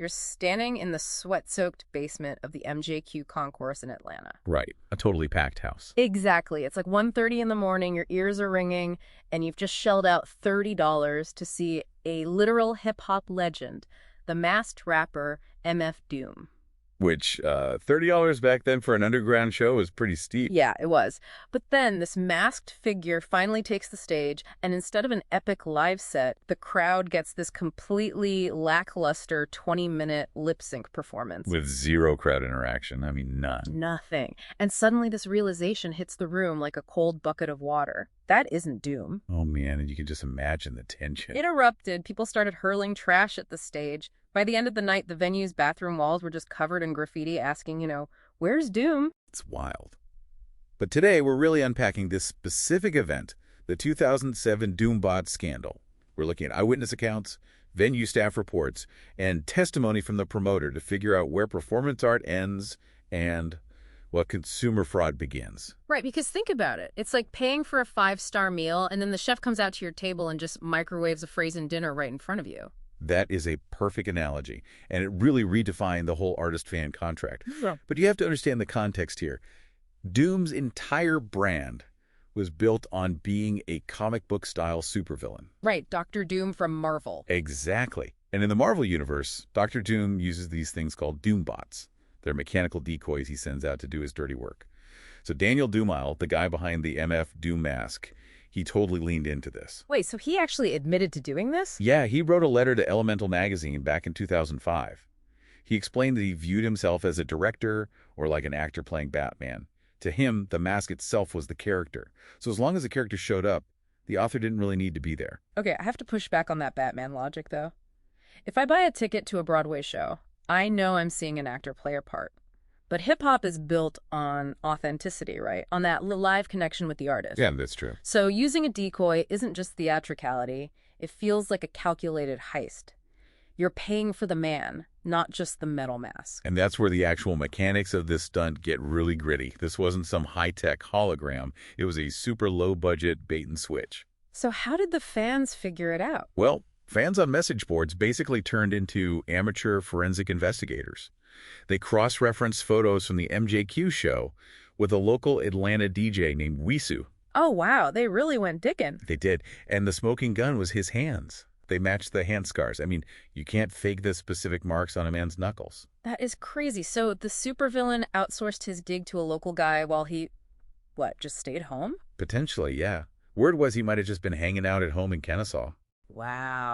You're standing in the sweat-soaked basement of the MJQ Concourse in Atlanta. Right. A totally packed house. Exactly. It's like 1:30 in the morning, your ears are ringing, and you've just shelled out $30 to see a literal hip-hop legend, the masked rapper MF Doom. Which, $30 back then for an underground show was pretty steep. Yeah, it was. But then this masked figure finally takes the stage, and instead of an epic live set, the crowd gets this completely lackluster 20-minute lip sync performance. With zero crowd interaction. I mean, none. Nothing. And suddenly this realization hits the room like a cold bucket of water. That isn't Doom. Oh, man, and you can just imagine the tension. It erupted. People started hurling trash at the stage. By the end of the night, the venue's bathroom walls were just covered in graffiti asking, where's Doom? It's wild. But today, we're really unpacking this specific event, the 2007 Doombot Scandal. We're looking at eyewitness accounts, venue staff reports, and testimony from the promoter to figure out where performance art ends and what consumer fraud begins. Right, because think about it. It's like paying for a 5-star meal, and then the chef comes out to your table and just microwaves a frozen dinner right in front of you. That is a perfect analogy, and it really redefined the whole artist-fan contract. Yeah. But you have to understand the context here. Doom's entire brand was built on being a comic book-style supervillain. Right, Dr. Doom from Marvel. Exactly. And in the Marvel universe, Dr. Doom uses these things called Doombots. They're mechanical decoys he sends out to do his dirty work. So Daniel Dumile, the guy behind the MF Doom mask, he totally leaned into this. Wait, so he actually admitted to doing this? Yeah, he wrote a letter to Elemental magazine back in 2005. He explained that he viewed himself as a director or like an actor playing Batman. To him, the mask itself was the character. So as long as the character showed up, the author didn't really need to be there. Okay, I have to push back on that Batman logic, though. If I buy a ticket to a Broadway show, I know I'm seeing an actor play a part. But hip-hop is built on authenticity, right? On that live connection with the artist. Yeah, that's true. So using a decoy isn't just theatricality. It feels like a calculated heist. You're paying for the man, not just the metal mask. And that's where the actual mechanics of this stunt get really gritty. This wasn't some high-tech hologram. It was a super low-budget bait-and-switch. So how did the fans figure it out? Well, fans on message boards basically turned into amateur forensic investigators. They cross-referenced photos from the MJQ show with a local Atlanta DJ named Wisu. Oh, wow. They really went digging. They did. And the smoking gun was his hands. They matched the hand scars. I mean, you can't fake the specific marks on a man's knuckles. That is crazy. So the supervillain outsourced his gig to a local guy while he, just stayed home? Potentially, yeah. Word was he might have just been hanging out at home in Kennesaw. Wow.